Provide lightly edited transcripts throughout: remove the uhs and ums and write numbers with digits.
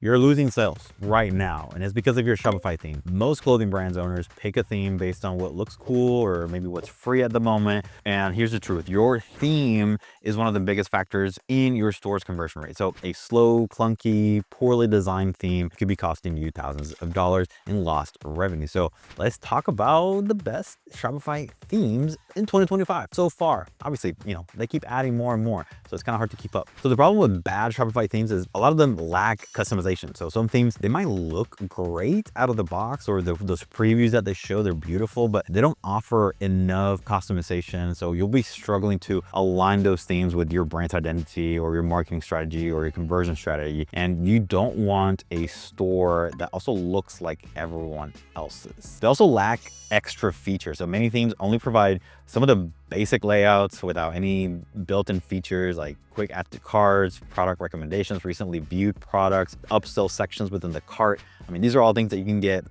you're losing sales right now, and it's because of your Shopify theme. Most clothing brands owners pick a theme based on what looks cool or maybe what's free at the moment. And here's the truth, your theme is one of the biggest factors in your store's conversion rate. So a slow, clunky, poorly designed theme could be costing you thousands of dollars in lost revenue. So let's talk about the best Shopify themes in 2025 so far. Obviously, they keep adding more and more, so it's kind of hard to keep up. So the problem with bad Shopify themes is a lot of them lack customization. So some themes, they might look great out of the box, or those previews that they show, they're beautiful, but they don't offer enough customization. So you'll be struggling to align those themes with your brand identity or your marketing strategy or your conversion strategy. And you don't want a store that also looks like everyone else's. They also lack extra features. So many themes only provide some of the basic layouts without any built-in features like quick add to cards, product recommendations, recently viewed products, upsell sections within the cart. I mean, these are all things that you can get,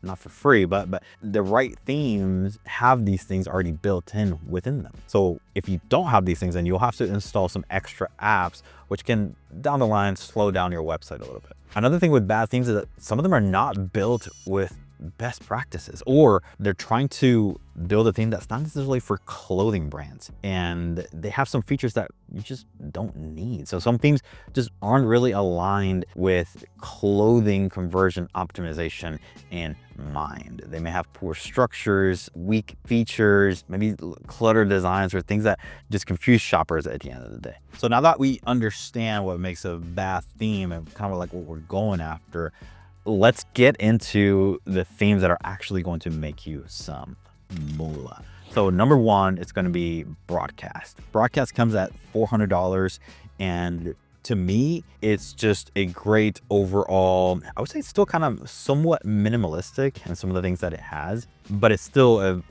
not for free, but the right themes have these things already built in within them. So if you don't have these things, then you'll have to install some extra apps, which can down the line slow down your website a little bit. Another thing with bad themes is that some of them are not built with best practices, or they're trying to build a theme that's not necessarily for clothing brands, and they have some features that you just don't need. So some themes just aren't really aligned with clothing conversion optimization in mind. They may have poor structures, weak features, maybe cluttered designs, or things that just confuse shoppers at the end of the day. So now that we understand what makes a bad theme and kind of like what we're going after, let's get into the themes that are actually going to make you some moolah. So number one, it's going to be broadcast. Broadcast comes at $400, and to me, it's just a great overall, I would say it's still kind of somewhat minimalistic in some of the things that it has, but it's still a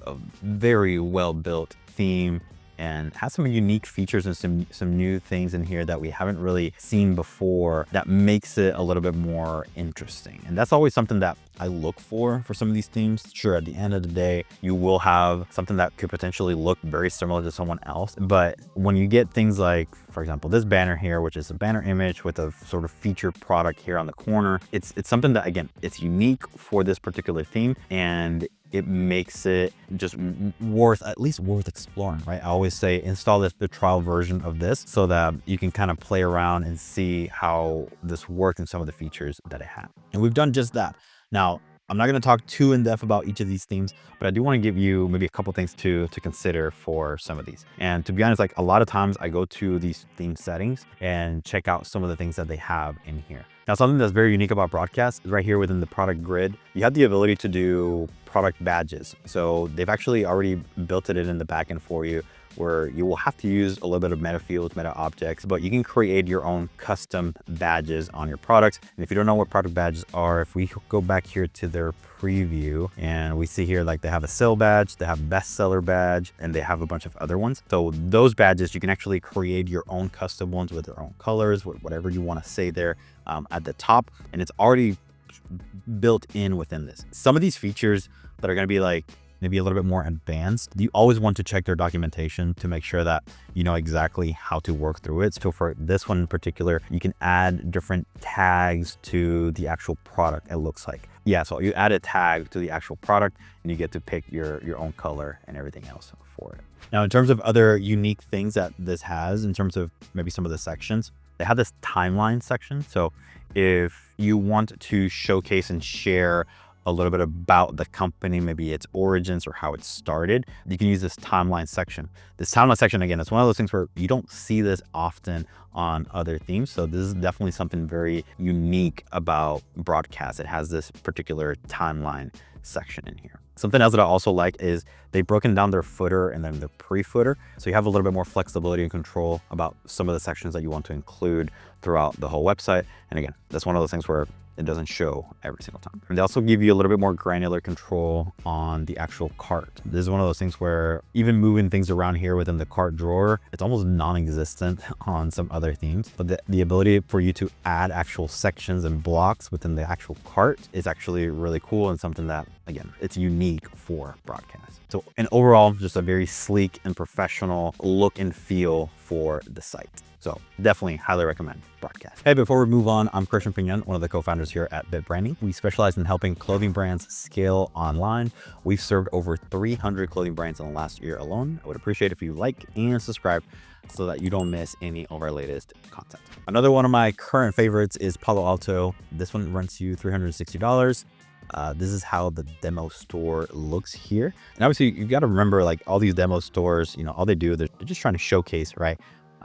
very well-built theme and has some unique features and some new things in here that we haven't really seen before that makes it a little bit more interesting. And that's always something that I look for some of these themes. Sure, at the end of the day, you will have something that could potentially look very similar to someone else. But when you get things like, for example, this banner here, which is a banner image with a sort of featured product here on the corner, it's something that, again, it's unique for this particular theme, and it makes it just at least worth exploring, right? I always say install the trial version of this so that you can kind of play around and see how this works and some of the features that it has. And we've done just that. Now, I'm not going to talk too in depth about each of these themes, but I do want to give you maybe a couple things to consider for some of these. And to be honest, like a lot of times I go to these theme settings and check out some of the things that they have in here. Now, something that's very unique about broadcast is right here within the product grid, you have the ability to do product badges. So they've actually already built it in the backend for you, where you will have to use a little bit of meta fields, meta objects, but you can create your own custom badges on your products. And if you don't know what product badges are, if we go back here to their preview and we see here, like they have a sale badge, they have bestseller badge, and they have a bunch of other ones. So those badges, you can actually create your own custom ones with their own colors, whatever you want to say there at the top. And it's already built in within this. Some of these features that are going to be like maybe a little bit more advanced, you always want to check their documentation to make sure that you know exactly how to work through it. So for this one in particular, you can add different tags to the actual product, it looks like. Yeah, so you add a tag to the actual product and you get to pick your own color and everything else for it. Now, in terms of other unique things that this has, in terms of maybe some of the sections, they have this timeline section. So if you want to showcase and share a little bit about the company, maybe its origins or how it started, you can use this timeline section. This timeline section, again, it's one of those things where you don't see this often on other themes. So this is definitely something very unique about broadcast. It has this particular timeline section in here. Something else that I also like is they've broken down their footer and then the pre-footer. So you have a little bit more flexibility and control about some of the sections that you want to include throughout the whole website. And again, that's one of those things where it doesn't show every single time. And they also give you a little bit more granular control on the actual cart. This is one of those things where even moving things around here within the cart drawer, it's almost non-existent on some other themes. But the ability for you to add actual sections and blocks within the actual cart is actually really cool and something that, again, it's unique for broadcast. So, and overall, just a very sleek and professional look and feel for the site. So definitely highly recommend Broadcast. Hey, before we move on, I'm Christian Pignon, one of the co-founders here at Bit Branding. We specialize in helping clothing brands scale online. We've served over 300 clothing brands in the last year alone. I would appreciate if you like and subscribe so that you don't miss any of our latest content. Another one of my current favorites is Palo Alto. This one runs you $360. This is how the demo store looks here. And obviously you got to remember, like, all these demo stores, all they do, they're just trying to showcase, right?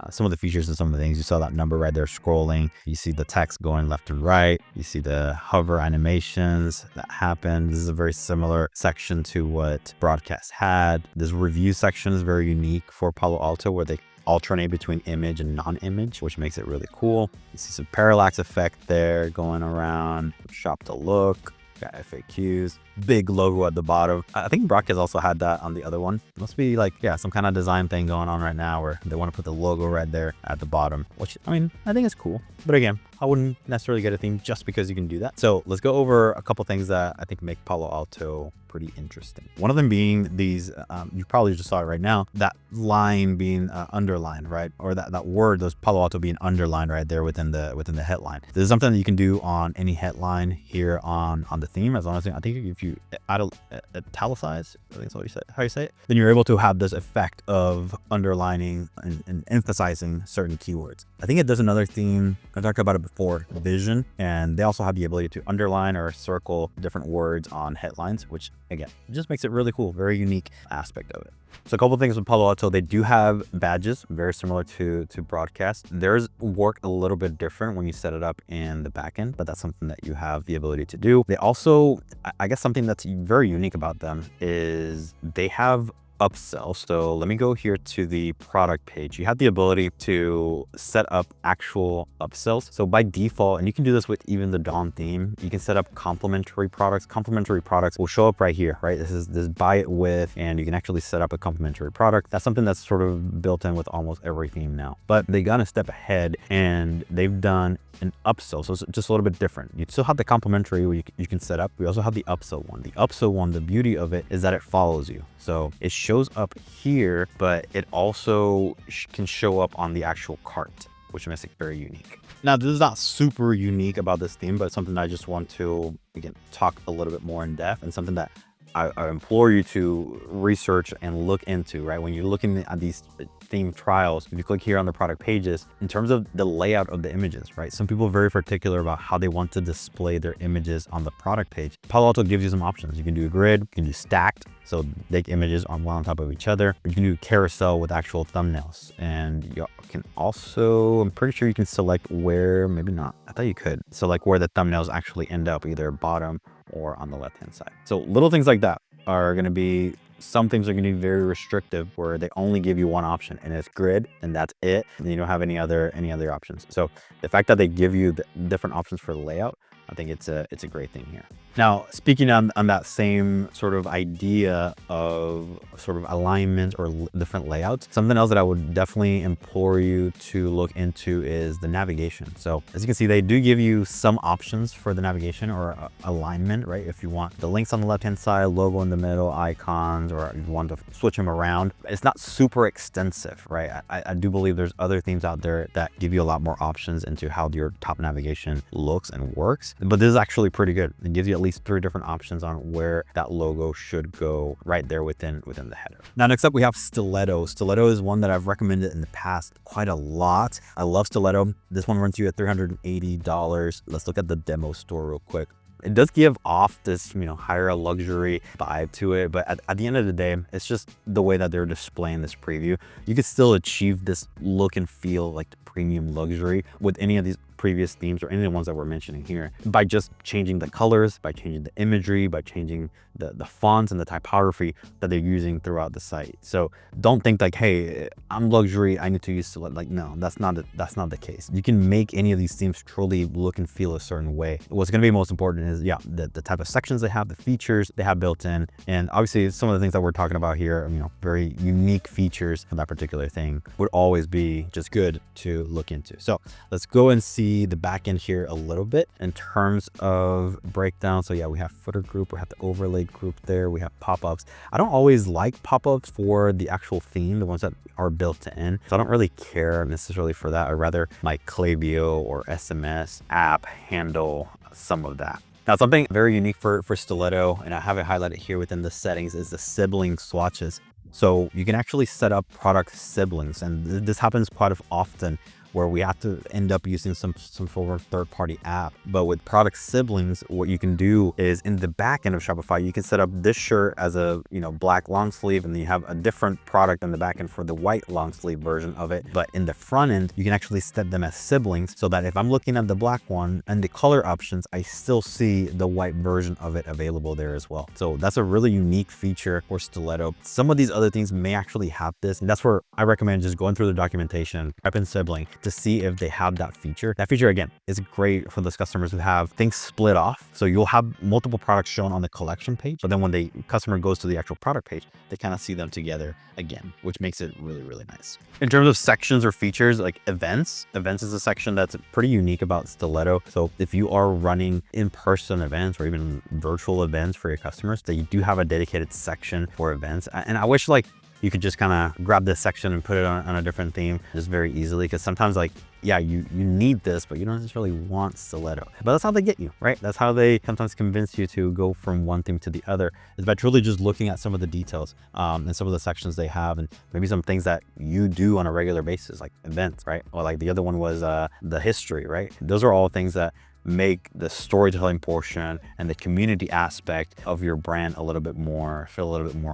Some of the features and some of the things. You saw that number right there scrolling. You see the text going left and right. You see the hover animations that happen. This is a very similar section to what Broadcast had. This review section is very unique for Palo Alto, where they alternate between image and non-image, which makes it really cool. You see some parallax effect there going around. Shop to look. Got FAQs, big logo at the bottom. I think Broadcast also had that on the other one. Must be like, yeah, some kind of design thing going on right now where they want to put the logo right there at the bottom, which, I mean, I think it's cool. But again, I wouldn't necessarily get a theme just because you can do that. So let's go over a couple things that I think make Palo Alto pretty interesting. One of them being these, you probably just saw it right now, that line being underlined, right? Or that word, those Palo Alto being underlined right there within the headline. This is something that you can do on any headline here on the theme. As long as I think if you italicize, I think that's what you say, how you say it, then you're able to have this effect of underlining and emphasizing certain keywords. I think it does another theme. I talked about it before, Vision, and they also have the ability to underline or circle different words on headlines, which again, it just makes it really cool, very unique aspect of it. So a couple of things with Palo Alto, they do have badges, very similar to Broadcast. Theirs work a little bit different when you set it up in the backend, but that's something that you have the ability to do. They also, I guess something that's very unique about them is they have Upsells. So let me go here to the product page. You have the ability to set up actual upsells. So by default, and you can do this with even the Dawn theme, you can set up complementary products. Complementary products will show up right here, right? This is this buy it with, and you can actually set up a complementary product. That's something that's sort of built in with almost every theme now. But they got a step ahead and they've done an upsell. So it's just a little bit different. You still have the complementary where you can set up. We also have the upsell one. The upsell one, the beauty of it is that it follows you. So it shows up here, but it also can show up on the actual cart, which makes it very unique. Now, this is not super unique about this theme, but it's something that I just want to, again, talk a little bit more in depth, and something that I implore you to research and look into, right? When you're looking at these theme trials, if you click here on the product pages, in terms of the layout of the images, right? Some people are very particular about how they want to display their images on the product page. Palo Alto gives you some options. You can do a grid, you can do stacked, so make images on one on top of each other. You can do carousel with actual thumbnails. And you can also, I'm pretty sure you can select where, maybe not, I thought you could select where the thumbnails actually end up, either bottom or on the left-hand side. So little things like that are going to be, some things are going to be very restrictive where they only give you one option and it's grid and that's it. And you don't have any other options. So the fact that they give you the different options for the layout, I think it's a great thing here. Now, speaking on that same sort of idea of sort of alignment or different layouts, something else that I would definitely implore you to look into is the navigation. So as you can see, they do give you some options for the navigation or alignment, right? If you want the links on the left-hand side, logo in the middle, icons, or you want to switch them around. It's not super extensive, right? I do believe there's other themes out there that give you a lot more options into how your top navigation looks and works. But this is actually pretty good. It gives you at least 3 different options on where that logo should go right there within the header. Now, next up, we have Stiletto. Stiletto is one that I've recommended in the past quite a lot. I love Stiletto. This one runs you at $380. Let's look at the demo store real quick. It does give off this, higher luxury vibe to it, but at the end of the day, it's just the way that they're displaying this preview. You could still achieve this look and feel like the premium luxury with any of these previous themes or any of the ones that we're mentioning here by just changing the colors, by changing the imagery, by changing the fonts and the typography that they're using throughout the site. So don't think like, hey, I'm luxury, I need to use Stiletto. Like, no, that's not the case. You can make any of these themes truly look and feel a certain way. What's going to be most important is, the type of sections they have, the features they have built in, and obviously some of the things that we're talking about here, very unique features of that particular thing would always be just good to look into. So let's go and see see the back end here a little bit in terms of breakdown. So yeah, we have footer group, we have the overlay group there, we have pop-ups. I don't always like pop-ups for the actual theme, the ones that are built in. So I don't really care necessarily for that. I'd rather my Klaviyo or SMS app handle some of that. Now, something very unique for Stiletto, and I have it highlighted here within the settings, is the sibling swatches. So you can actually set up product siblings, and this happens quite often where we have to end up using some sort of third-party app. But with product siblings, what you can do is in the back end of Shopify, you can set up this shirt as a black long sleeve, and then you have a different product in the back end for the white long sleeve version of it. But in the front end, you can actually set them as siblings so that if I'm looking at the black one and the color options, I still see the white version of it available there as well. So that's a really unique feature for Stiletto. Some of these other things may actually have this, and that's where I recommend just going through the documentation, type in sibling, to see if they have that feature. That feature, again, is great for those customers who have things split off. So you'll have multiple products shown on the collection page, but then when the customer goes to the actual product page, they kind of see them together again, which makes it really, really nice. In terms of sections or features, like events is a section that's pretty unique about Stiletto. So if you are running in-person events or even virtual events for your customers, they do have a dedicated section for events. And I wish you could just kind of grab this section and put it on a different theme just very easily, because sometimes yeah, you need this, but you don't necessarily want Stiletto. But that's how they get you, right? That's how they sometimes convince you to go from one theme to the other, is by truly just looking at some of the details and some of the sections they have, and maybe some things that you do on a regular basis, like events, right? Or like the other one was the history, right? Those are all things that make the storytelling portion and the community aspect of your brand feel a little bit more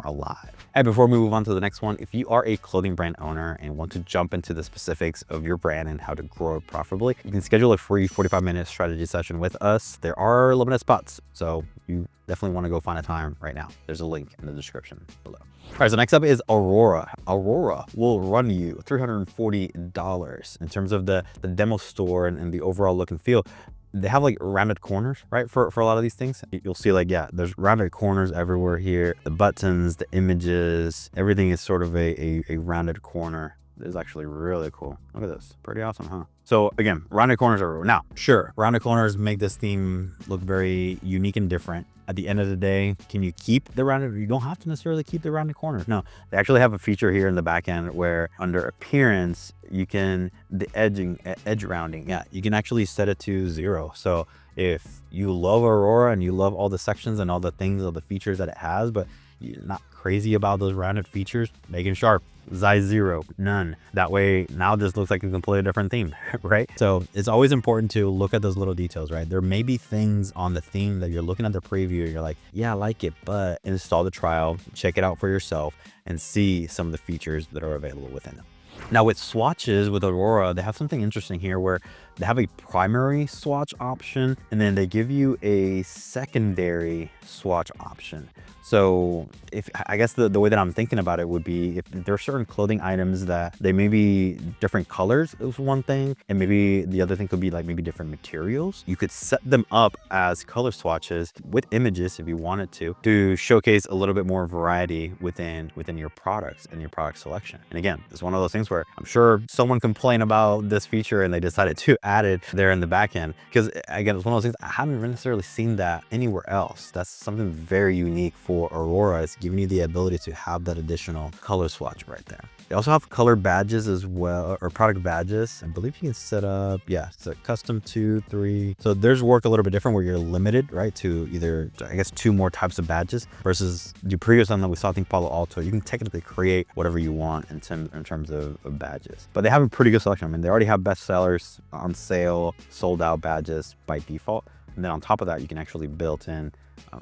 alive. And before we move on to the next one, if you are a clothing brand owner and want to jump into the specifics of your brand and how to grow it profitably, you can schedule a free 45-minute strategy session with us. There are limited spots, so you definitely want to go find a time right now. There's a link in the description below. All right, so next up is Aurora. Aurora will run you $340 in terms of the demo store and the overall look and feel. They have rounded corners, right? For a lot of these things, you'll see there's rounded corners everywhere here. The buttons, the images, everything is sort of a rounded corner. This is actually really cool. Look at this, pretty awesome, huh? So again, rounded corners everywhere. Now, sure, rounded corners make this theme look very unique and different. At the end of the day, can you keep the rounded? You don't have to necessarily keep the rounded corners. No, they actually have a feature here in the back end where under appearance, you can, the edge rounding, yeah, you can actually set it to 0. So if you love Aurora and you love all the sections and all the things, all the features that it has, but you're not crazy about those rounded features, make it sharp. Size 0, none. That way, now this looks like a completely different theme, right? So it's always important to look at those little details, right? There may be things on the theme that you're looking at the preview and you're like, yeah, I like it, but install the trial, check it out for yourself, and see some of the features that are available within them. Now with swatches, with Aurora, they have something interesting here where they have a primary swatch option and then they give you a secondary swatch option. So I guess the way that I'm thinking about it would be if there are certain clothing items that they may be different colors is one thing, and maybe the other thing could be maybe different materials. You could set them up as color swatches with images if you wanted to showcase a little bit more variety within your products and your product selection. And again, it's one of those things where I'm sure someone complained about this feature and they decided to add it there in the back end, because again, it's one of those things I haven't necessarily seen that anywhere else. That's something very unique for Aurora. It's giving you the ability to have that additional color swatch right there. They also have color badges as well, or product badges. I believe you can set up, yeah, it's a custom 2, 3. So theirs work a little bit different where you're limited, right, to either, I guess, 2 more types of badges versus the previous one that we saw, I think Palo Alto. You can technically create whatever you want in terms of badges. But they have a pretty good selection. I mean, they already have bestsellers, on sale, sold out badges by default. And then on top of that, you can actually build in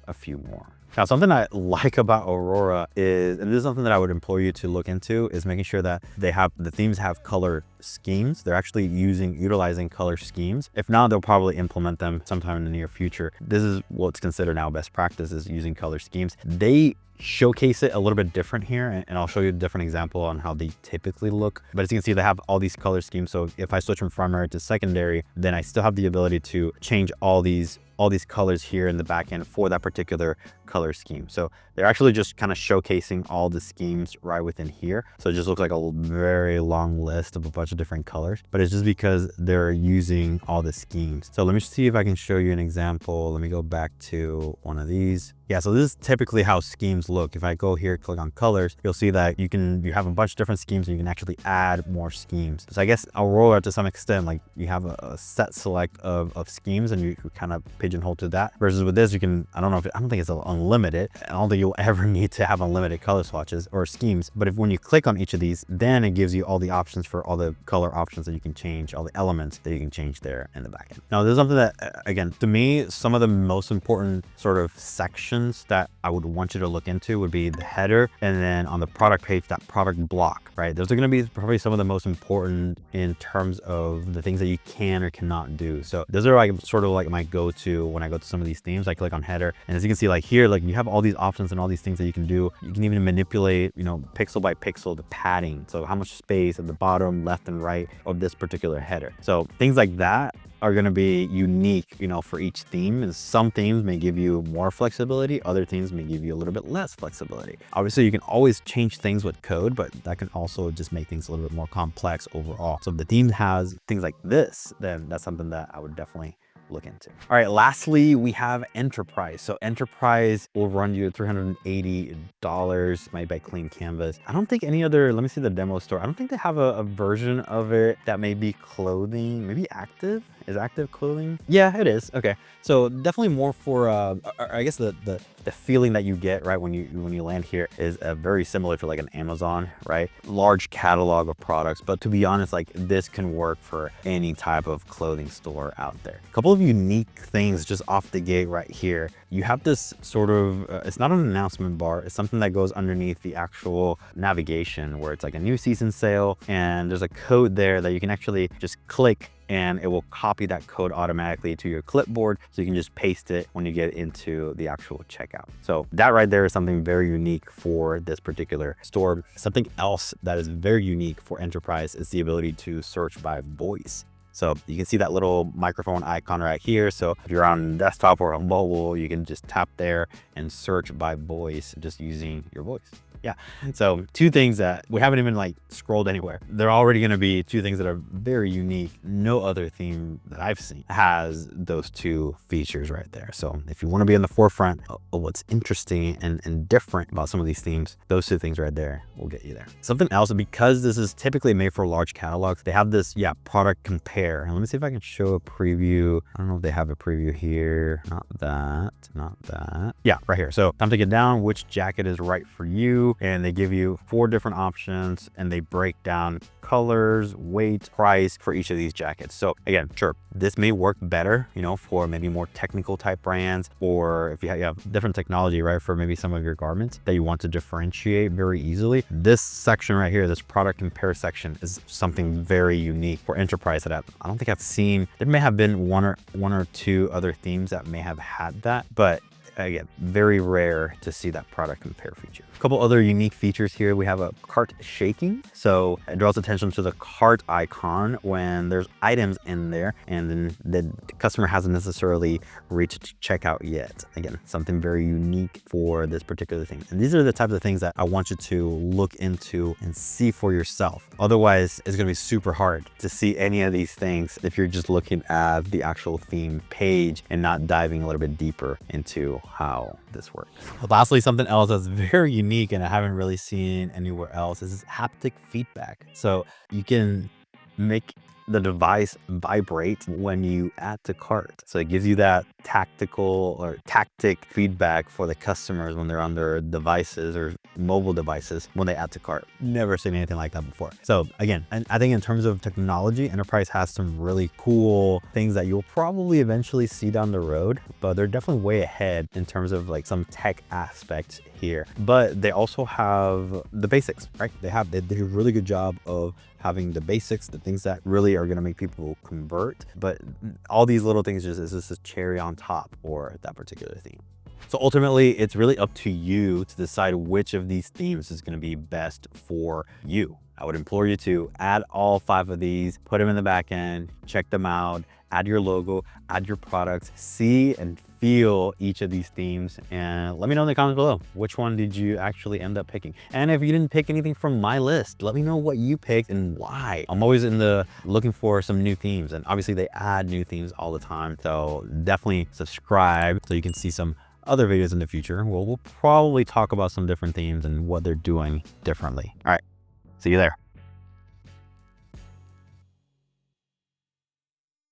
a few more. Now, something I like about Aurora is, and this is something that I would implore you to look into, is making sure that the themes have color schemes. They're actually utilizing color schemes. If not, they'll probably implement them sometime in the near future. This is what's considered now best practice, is using color schemes. They showcase it a little bit different here, and I'll show you a different example on how they typically look. But as you can see, they have all these color schemes. So if I switch from primary to secondary, then I still have the ability to change all these all these colors here in the back end for that particular color scheme. So they're actually just kind of showcasing all the schemes right within here. So it just looks like a very long list of a bunch of different colors, but it's just because they're using all the schemes. So let me see if I can show you an example. Let me go back to one of these. Yeah, so this is typically how schemes look. If I go here, click on colors, you'll see that you have a bunch of different schemes and you can actually add more schemes. So I guess I'll roll it to some extent, like you have a set select of schemes and you kind of pigeonhole to that. Versus with this, you can, I don't think it's unlimited. I don't think you'll ever need to have unlimited color swatches or schemes. But when you click on each of these, then it gives you all the options for all the color options that you can change, all the elements that you can change there in the back end. Now, there's something that, again, to me, some of the most important sort of sections that I would want you to look into would be the header, and then on the product page, that product block, right? Those are going to be probably some of the most important in terms of the things that you can or cannot do. So those are like sort of like my go-to when I go to some of these themes. I click on header, and as you can see, like here, like you have all these options and all these things that you can do. You can even manipulate, you know, pixel by pixel, the padding. So how much space at the bottom, left and right of this particular header. So things like that are going to be unique, you know, for each theme. And some themes may give you more flexibility, other themes may give you a little bit less flexibility. Obviously, you can always change things with code, but that can also just make things a little bit more complex overall. So if the theme has things like this, then that's something that I would definitely look into. All right, lastly, we have Enterprise. So Enterprise will run you $380 made by Clean Canvas. I don't think any other, let me see the demo store. I don't think they have a version of it that may be clothing, maybe active. Is active clothing? Yeah, it is. Okay, so definitely more for I guess the feeling that you get right when you land here is very similar to like an Amazon, right? Large catalog of products, but to be honest, like this can work for any type of clothing store out there. A couple of unique things just off the gate right here. You have this sort of it's not an announcement bar, it's something that goes underneath the actual navigation where it's like a new season sale, and there's a code there that you can actually just click and it will copy that code automatically to your clipboard, so you can just paste it when you get into the actual checkout. So that right there is something very unique for this particular store. Something else that is very unique for Enterprise is the ability to search by voice. So you can see that little microphone icon right here. So if you're on desktop or on mobile, you can just tap there and search by voice just using your voice. Yeah, so two things that we haven't even like scrolled anywhere. They're already going to be two things that are very unique. No other theme that I've seen has those two features right there. So if you want to be in the forefront of what's interesting and different about some of these themes, those two things right there will get you there. Something else, because this is typically made for large catalogs, they have this, product compare. And let me see if I can show a preview. I don't know if they have a preview here. Not that. Yeah, right here. So time to get down which jacket is right for you. And they give you 4 different options and they break down colors, weight, price for each of these jackets. So again, sure, this may work better, you know, for maybe more technical type brands, or if you have different technology, right, for maybe some of your garments that you want to differentiate very easily. This section right here, this product compare section, is something very unique for Enterprise that I don't think I've seen. There may have been one or two other themes that may have had that, but again, very rare to see that product compare feature. A couple other unique features here. We have a cart shaking. So it draws attention to the cart icon when there's items in there and then the customer hasn't necessarily reached checkout yet. Again, something very unique for this particular thing. And these are the types of things that I want you to look into and see for yourself. Otherwise, it's gonna be super hard to see any of these things if you're just looking at the actual theme page and not diving a little bit deeper into how this works. Lastly, something else that's very unique and I haven't really seen anywhere else is haptic feedback. So you can make the device vibrate when you add to cart. So it gives you that tactical or tactic feedback for the customers when they're on their devices or mobile devices when they add to cart. Never seen anything like that before. So again, and I think in terms of technology, Enterprise has some really cool things that you'll probably eventually see down the road, but they're definitely way ahead in terms of like some tech aspects here. But they also have the basics, right? They do a really good job of having the basics, the things that really are going to make people convert. But all these little things is just a cherry on top for that particular theme. So ultimately, it's really up to you to decide which of these themes is going to be best for you. I would implore you to add all 5 of these, put them in the back end, check them out, add your logo, add your products, see and feel each of these themes, and let me know in the comments below, which one did you actually end up picking? And if you didn't pick anything from my list, let me know what you picked and why. I'm always looking for some new themes, and obviously they add new themes all the time. So definitely subscribe so you can see some other videos in the future. We'll probably talk about some different themes and what they're doing differently. All right, see you there.